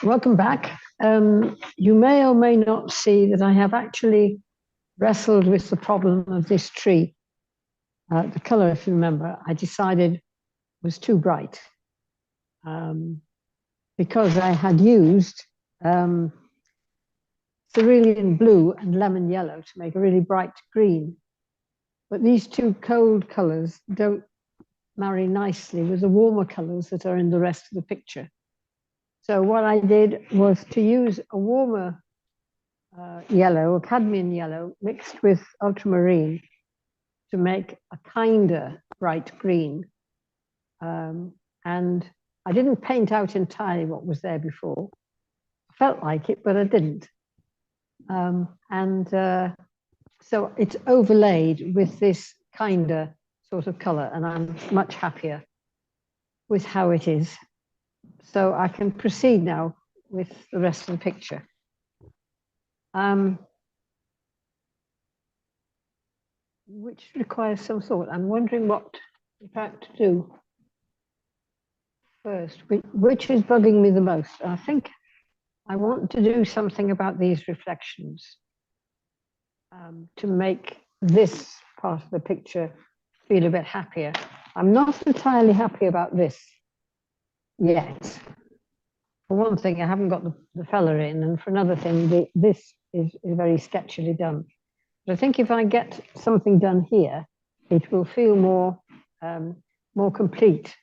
Welcome back. You may or may not see that I have actually wrestled with the problem of this tree. The color, if you remember, I decided was too bright because I had used cerulean blue and lemon yellow to make a really bright green. But these two cold colors don't marry nicely with the warmer colors that are in the rest of the picture. So what I did was to use a warmer yellow, a cadmium yellow, mixed with ultramarine to make a kinder bright green. And I didn't paint out entirely what was there before. I felt like it, but I didn't. So it's overlaid with this kinder sort of color, and I'm much happier with how it is. So I can proceed now with the rest of the picture. Which requires some thought. I'm wondering what, in fact, to do first, which is bugging me the most. I think I want to do something about these reflections to make this part of the picture feel a bit happier. I'm not entirely happy about this yet. For one thing, I haven't got the fella in, and for another thing, this is very sketchily done. But I think if I get something done here, it will feel more complete,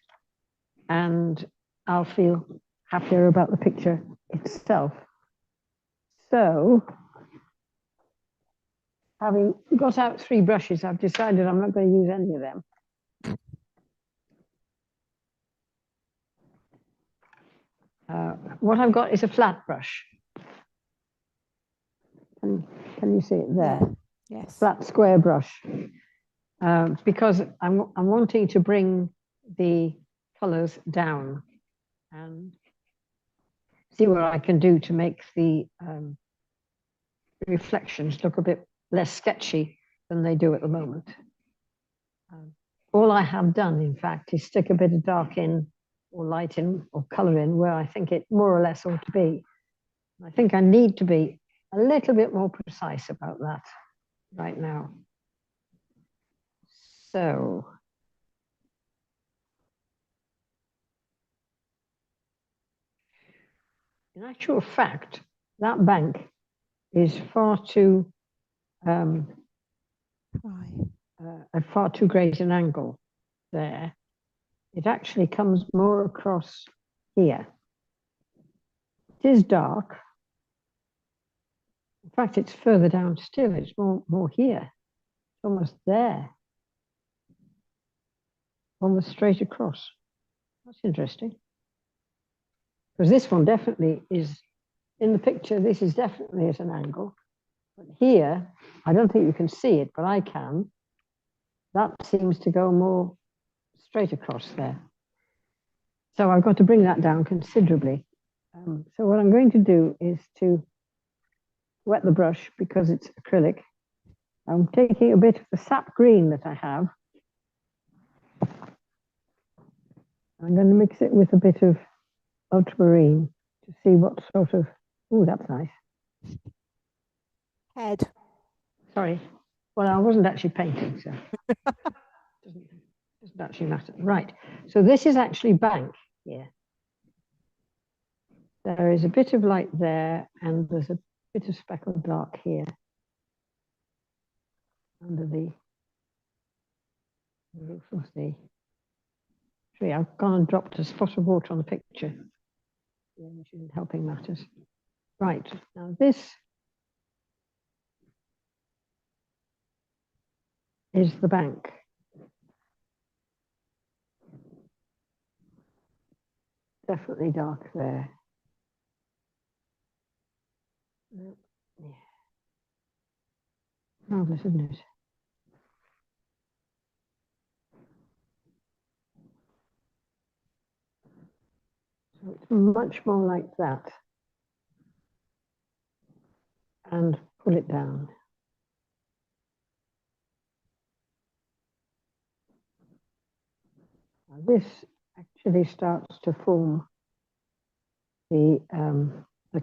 and I'll feel happier about the picture itself. So, having got out 3 brushes, I've decided I'm not going to use any of them. What I've got is a flat brush. Can you see it there? Yeah. Yes. Flat square brush. Because I'm wanting to bring the colors down and see what I can do to make the reflections look a bit less sketchy than they do at the moment. All I have done, in fact, is stick a bit of dark in or light in or color in where I think it more or less ought to be. I think I need to be a little bit more precise about that right now. So, in actual fact, that bank is far too at far too great an angle there. It actually comes more across here. It is dark. In fact, it's further down still. It's more here. It's almost there. Almost straight across. That's interesting. Because this one definitely is, in the picture, this is definitely at an angle. But here, I don't think you can see it, but I can. That seems to go more straight across there. So I've got to bring that down considerably. So what I'm going to do is to wet the brush because it's acrylic. I'm taking a bit of the sap green that I have. I'm going to mix it with a bit of ultramarine to see what sort of, oh, that's nice. Head. Sorry. Well, I wasn't actually painting, so doesn't actually matter. Right. So this is actually bank here. There is a bit of light there, and there's a bit of speckled dark here under the roof of the tree. I've gone and dropped a spot of water on the picture, which isn't helping matters. Right. Now this is the bank. Definitely dark there. Yeah. Marvelous, isn't it? So it's much more like that. And pull it down. Now this actually starts to form the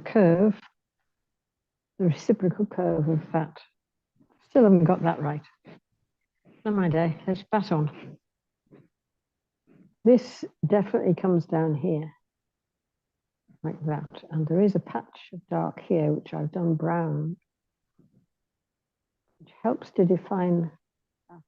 curve, the reciprocal curve of that. Still haven't got that right. Not my day. Let's bat on. This definitely comes down here, like that. And there is a patch of dark here, which I've done brown, which helps to define that.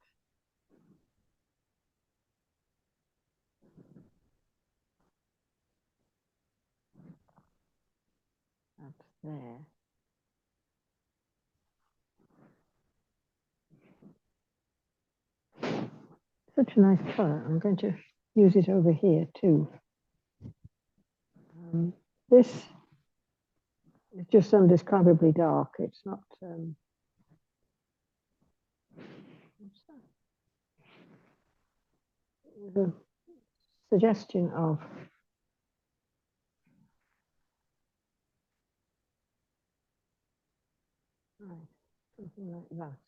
That's there. Such a nice color. I'm going to use it over here too. This is just undescribably dark. It's not. What's that? It was a suggestion of something like that.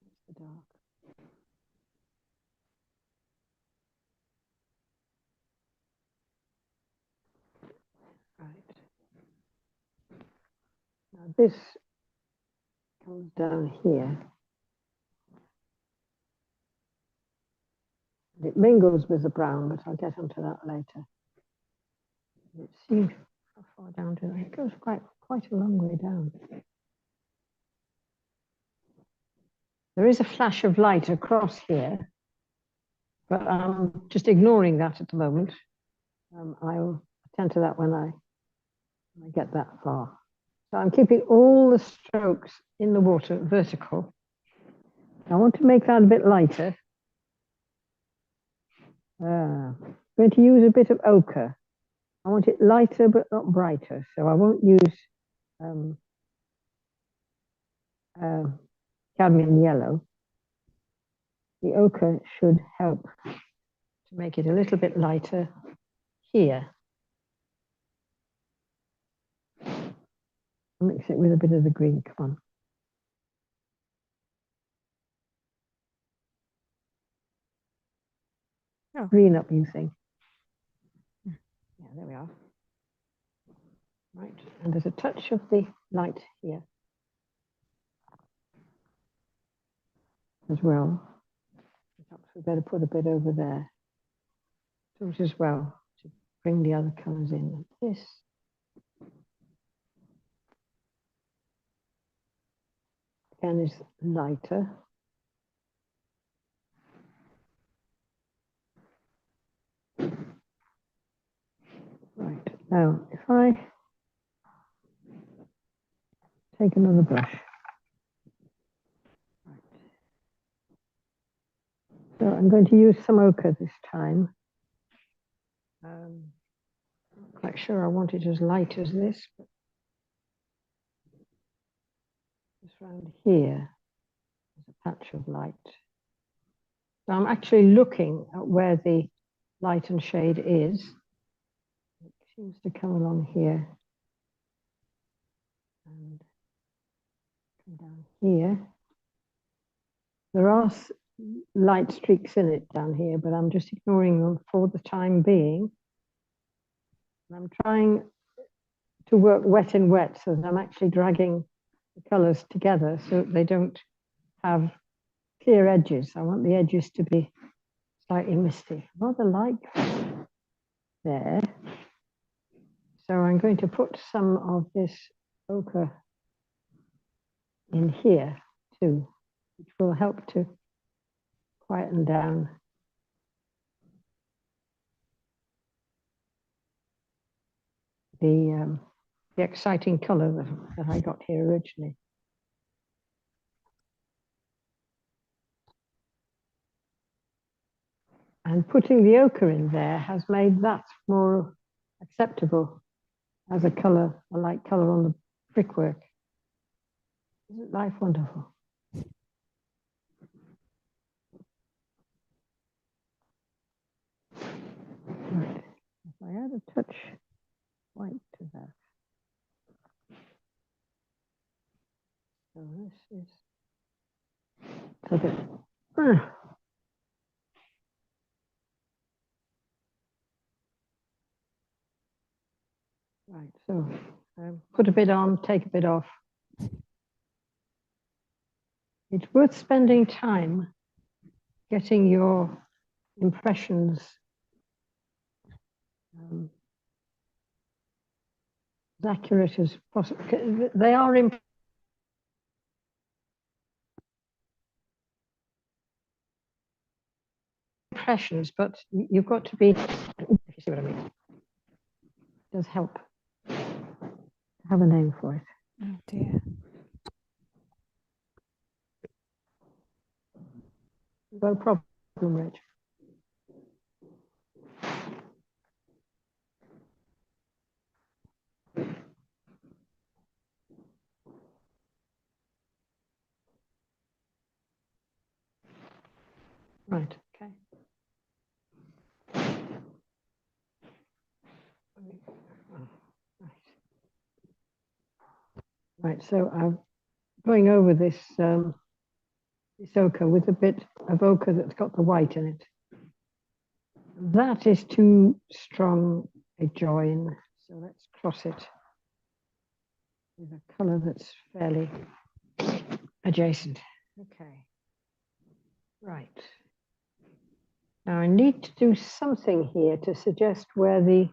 That's the dark. Right. Now this comes down here. It mingles with the brown, but I'll get onto that later. Let's see how far down to that. It goes quite a long way down. There is a flash of light across here, but I'm just ignoring that at the moment. I'll attend to that when I get that far. So I'm keeping all the strokes in the water vertical. I want to make that a bit lighter. I'm going to use a bit of ochre. I want it lighter but not brighter, so I won't use cadmium yellow. The ochre should help to make it a little bit lighter here. I'll mix it with a bit of the green, come on. Oh. Green up, you think? Yeah, there we are. Right, and there's a touch of the light here as well. Perhaps we better put a bit over there as well to bring the other colors in. This again is lighter. Right, now if I take another brush. Right. So I'm going to use some ochre this time. Not quite sure I want it as light as this, but just around here, there's a patch of light. So I'm actually looking at where the light and shade is. It seems to come along here and come down here. There are light streaks in it down here, but I'm just ignoring them for the time being. I'm trying to work wet in wet, so that I'm actually dragging the colors together so they don't have clear edges. I want the edges to be slightly misty, rather like there. So I'm going to put some of this ochre in here too, which will help to quieten down the exciting color that I got here originally. And putting the ochre in there has made that more acceptable as a color, a light color on the brickwork. Isn't life wonderful? Right. If I add a touch white to that. So this is a bit. put a bit on, take a bit off. It's worth spending time getting your impressions as accurate as possible. They are impressions, but you've got to be, if you see what I mean. It does help to have a name for it. Oh dear. No problem, Rich. Right, okay. Right, so I'm going over this this ochre with a bit of ochre that's got the white in it. That is too strong a join, so let's cross it with a colour that's fairly adjacent. Okay, right. Now I need to do something here to suggest where the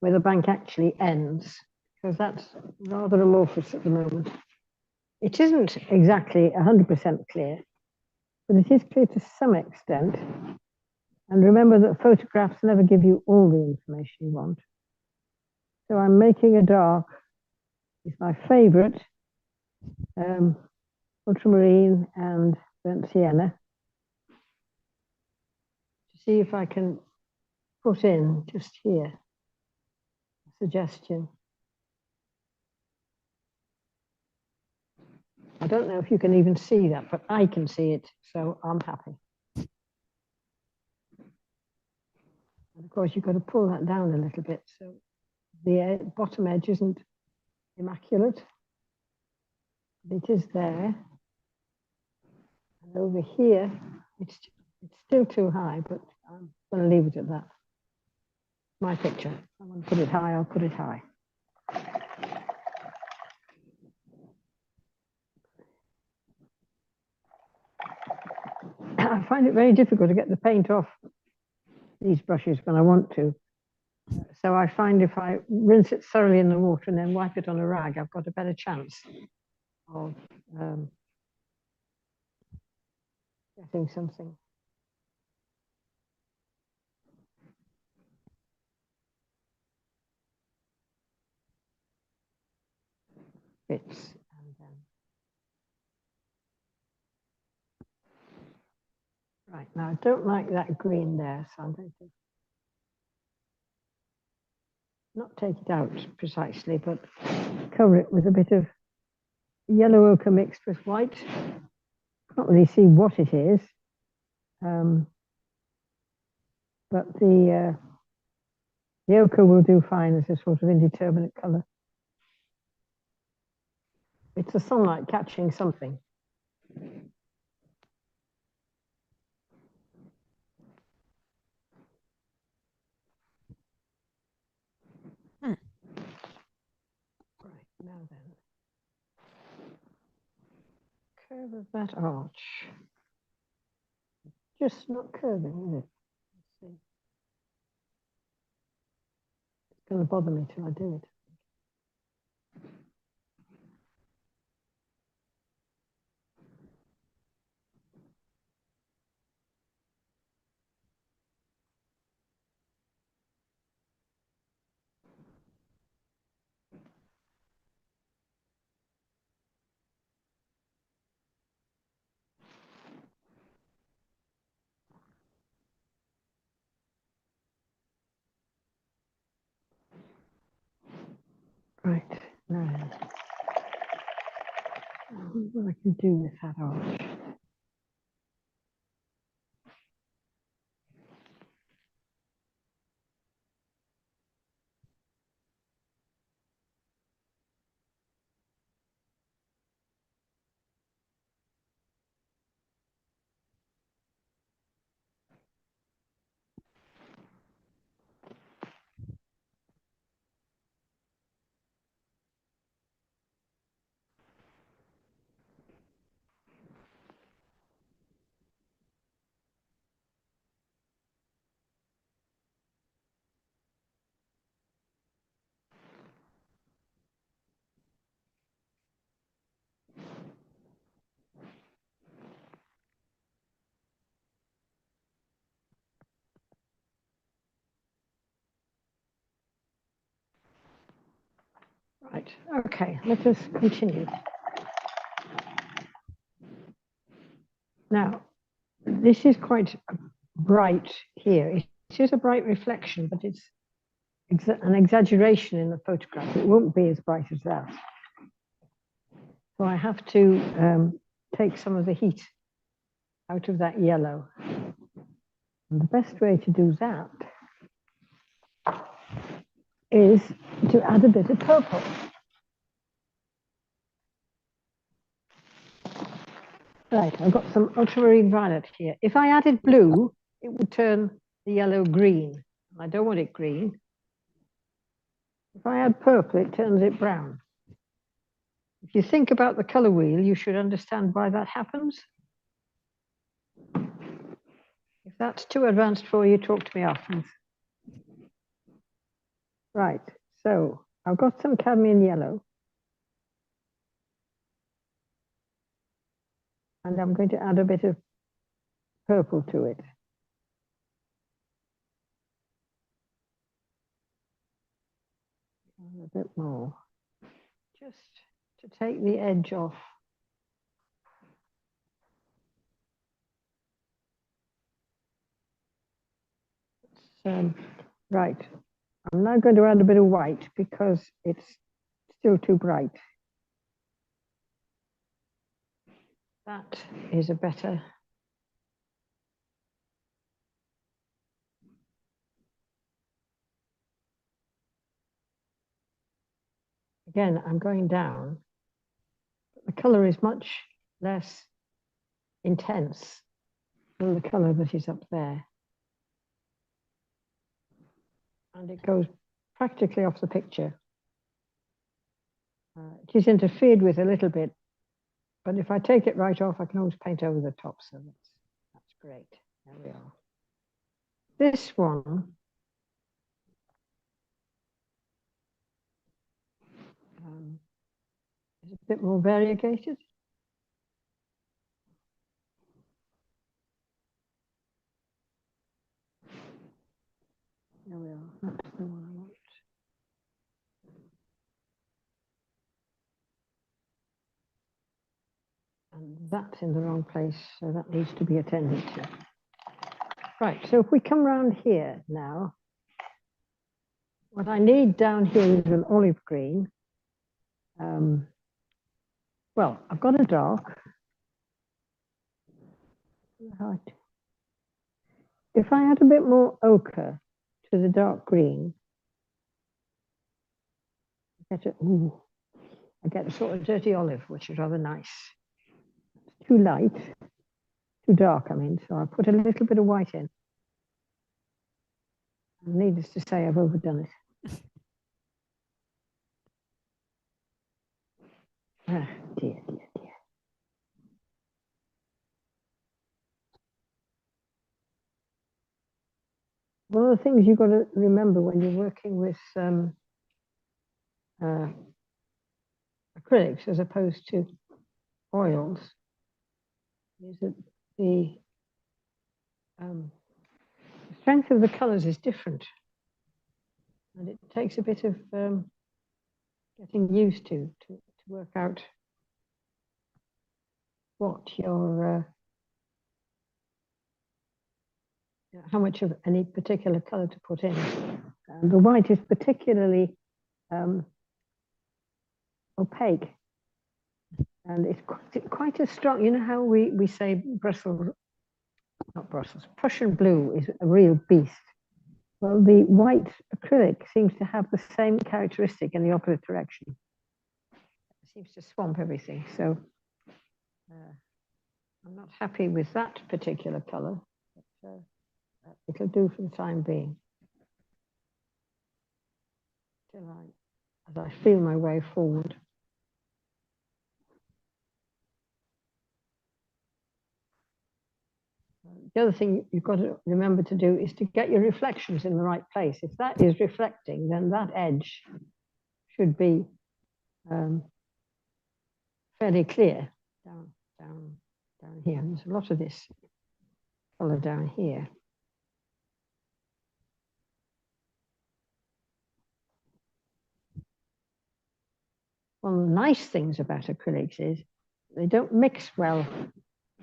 bank actually ends, because that's rather amorphous at the moment. It isn't exactly 100% clear, but it is clear to some extent. And remember that photographs never give you all the information you want. So I'm making a dark. It's my favorite, ultramarine and burnt sienna, to see if I can put in just here a suggestion. I don't know if you can even see that, but I can see it, so I'm happy. And of course, you've got to pull that down a little bit so the bottom edge isn't immaculate. It is there. And over here, it's still too high, but I'm going to leave it at that. My picture. If I want to put it high, I'll put it high. I find it very difficult to get the paint off these brushes when I want to. So I find if I rinse it thoroughly in the water and then wipe it on a rag, I've got a better chance of getting something. Fits. And then right, now I don't like that green there, so I'm going to not take it out precisely, but cover it with a bit of yellow ochre mixed with white. Can't really see what it is, but the ochre will do fine as a sort of indeterminate color. It's the sunlight catching something. Right, now then. Curve of that arch. Just not curving, is it? Let's see. It's going to bother me till I do it. Right, now then. I wonder what I can do with that arch. Right, okay, let us continue. Now, this is quite bright here. It is a bright reflection, but it's an exaggeration in the photograph. It won't be as bright as that. So I have to take some of the heat out of that yellow. And the best way to do that is to add a bit of purple. Right, I've got some ultramarine violet here. If I added blue, it would turn the yellow green. I don't want it green. If I add purple, it turns it brown. If you think about the color wheel, you should understand why that happens. If that's too advanced for you, talk to me afterwards. Right, so I've got some cadmium yellow. And I'm going to add a bit of purple to it. A bit more, just to take the edge off. Right, I'm now going to add a bit of white because it's still too bright. That is a better. Again, I'm going down. The color is much less intense than the color that is up there. And it goes practically off the picture. It is interfered with a little bit, but if I take it right off, I can always paint over the top, so that's great. There we are. This one is a bit more variegated. There we are. That's the one I want. And that's in the wrong place, so that needs to be attended to. Right, so if we come round here now, what I need down here is an olive green. Well, I've got a dark. If I add a bit more ochre to the dark green, I get a sort of dirty olive, which is rather nice. It's too light, too dark, I mean, so I put a little bit of white in. And needless to say, I've overdone it. Ah, dear, dear, dear. One of the things you've got to remember when you're working with acrylics as opposed to oils is that the strength of the colors is different. And it takes a bit of getting used to work out what your how much of any particular color to put in. The white is particularly opaque, and it's quite a strong. You know how we say Prussian blue is a real beast. Well, the white acrylic seems to have the same characteristic in the opposite direction. It seems to swamp everything. So I'm not happy with that particular color, but it'll do for the time being. As I feel my way forward. The other thing you've got to remember to do is to get your reflections in the right place. If that is reflecting, then that edge should be fairly clear down here. There's a lot of this color down here. one of the nice things about acrylics is they don't mix well.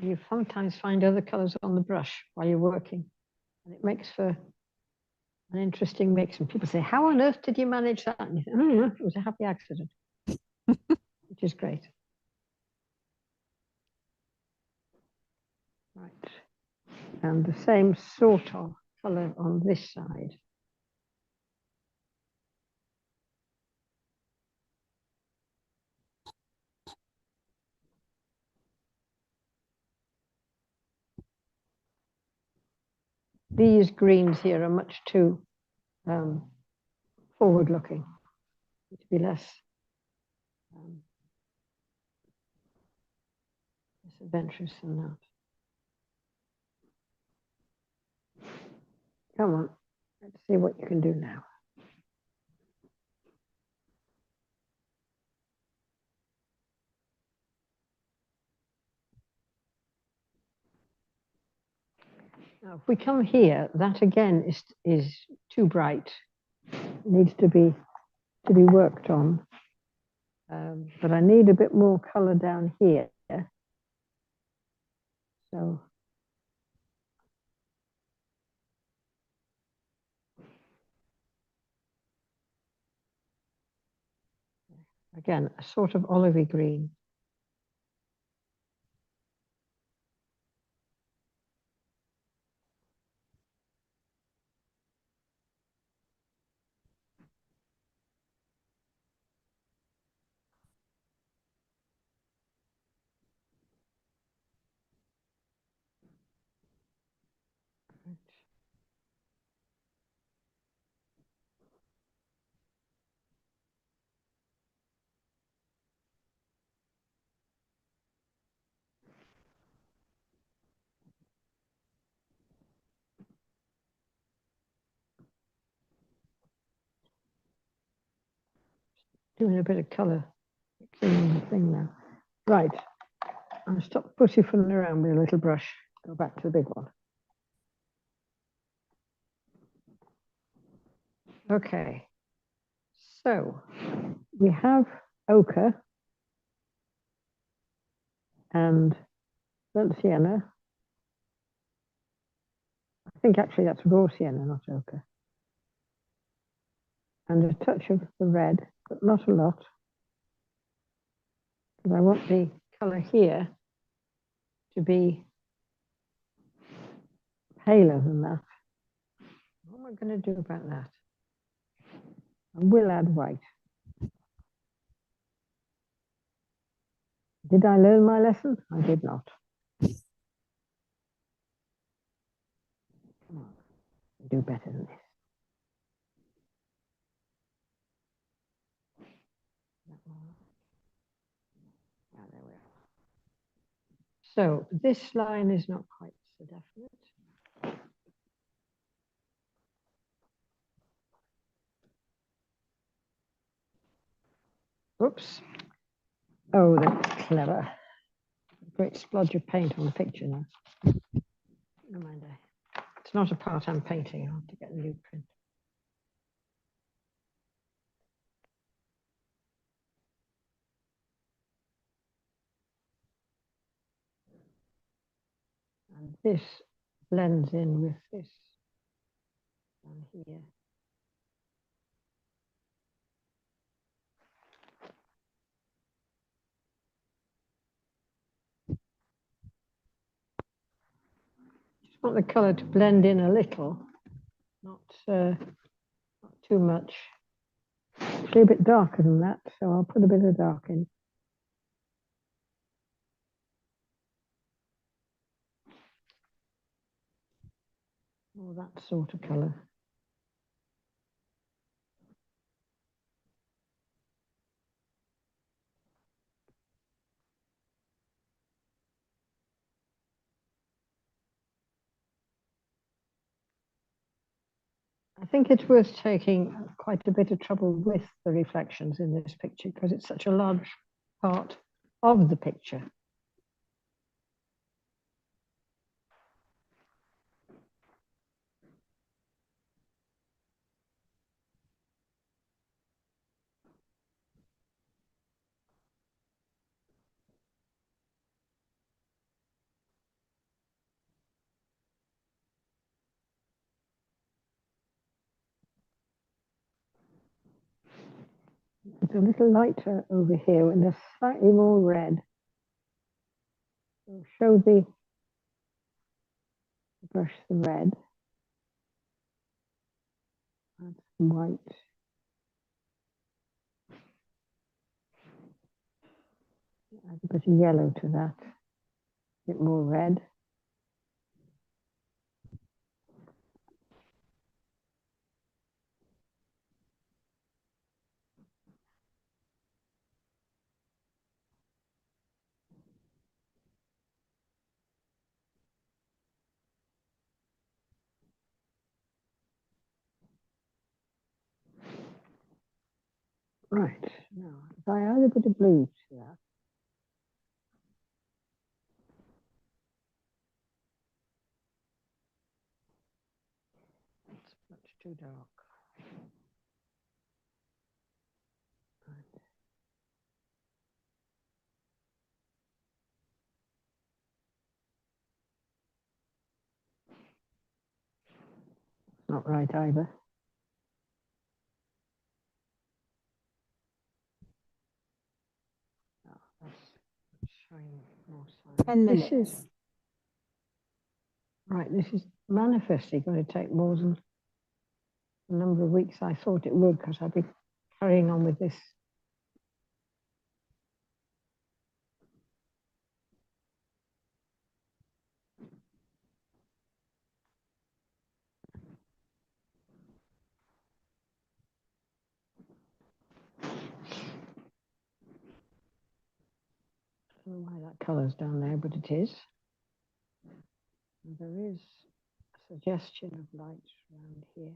You sometimes find other colors on the brush while you're working, and it makes for an interesting mix. And people say, how on earth did you manage that? And you say, oh, it was a happy accident, which is great. Right. And the same sort of color on this side. These greens here are much too forward looking. To be less adventurous than that. Come on, let's see what you can do now. Now, if we come here, that again is too bright. It needs to be worked on. But I need a bit more color down here. So again, a sort of olivey green. Doing a bit of color in the thing now. Right, I'll stop pussyfooting around with a little brush. Go back to the big one. Okay, so we have ochre and burnt sienna. I think actually that's raw sienna, not ochre. And a touch of the red, but not a lot. Because I want the color here to be paler than that. What am I going to do about that? I will add white. Did I learn my lesson? I did not. Come on, do better than this. Yeah, there we are. So this line is not quite so definite. Oops. Oh, that's clever. Great splodge of paint on the picture now. Never mind. It's not a part I'm painting. I'll have to get a new print. And this blends in with this down here. Just want the color to blend in a little, not too much. Actually a bit darker than that, so I'll put a bit of dark in. Or that sort of color. I think it's worth taking quite a bit of trouble with the reflections in this picture because it's such a large part of the picture. It's a little lighter over here and a slightly more red. So show the brush the red. Add some white. Add a bit of yellow to that. A bit more red. Right, now if I add a bit of blue to that, it's much too dark. Right. Not right either. Oh, that's showing more signs. 10 minutes. This is manifestly going to take more than the number of weeks I thought it would, because I'd be carrying on with this. I don't know why that colour's down there, but it is. And there is a suggestion of light around here.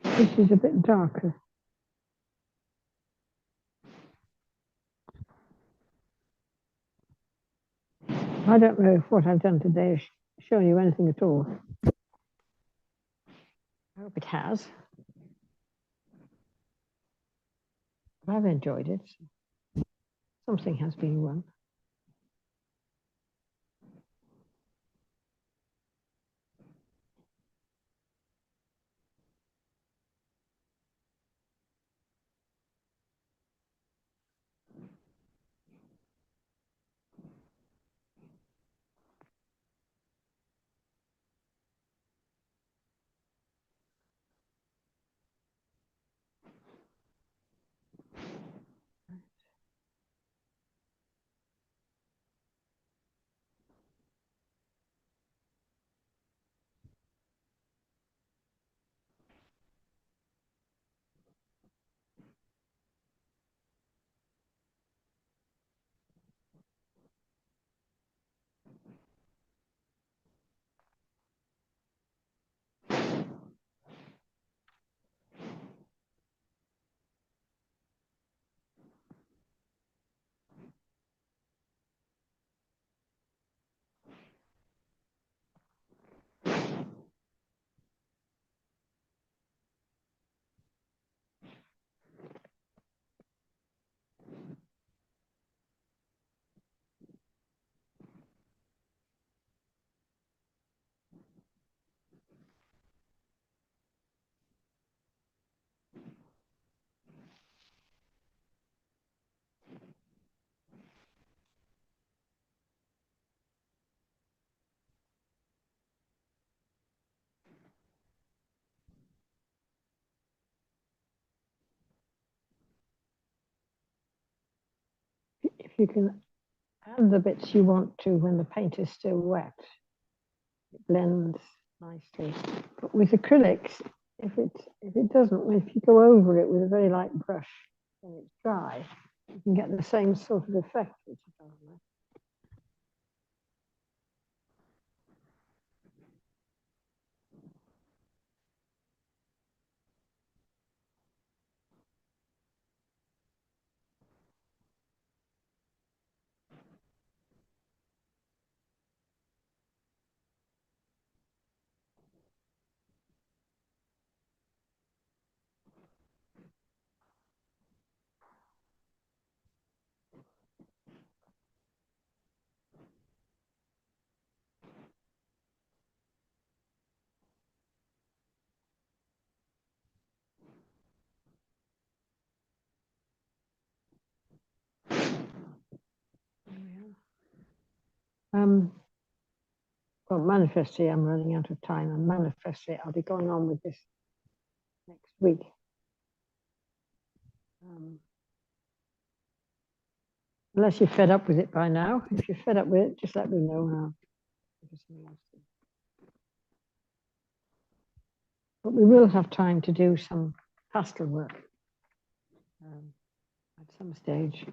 This is a bit darker. I don't know if what I've done today has shown you anything at all. I hope it has. But I've enjoyed it. Something has been won. If you can add the bits you want to when the paint is still wet, it blends nicely. But with acrylics, if it doesn't, if you go over it with a very light brush when it's dry, you can get the same sort of effect, which I don't like. Well, manifestly, I'm running out of time, and manifestly, I'll be going on with this next week. Unless you're fed up with it by now. If you're fed up with it, just let me know. And I'll give you something else to do. But we will have time to do some pastel work at some stage.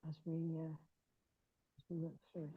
As we work through it.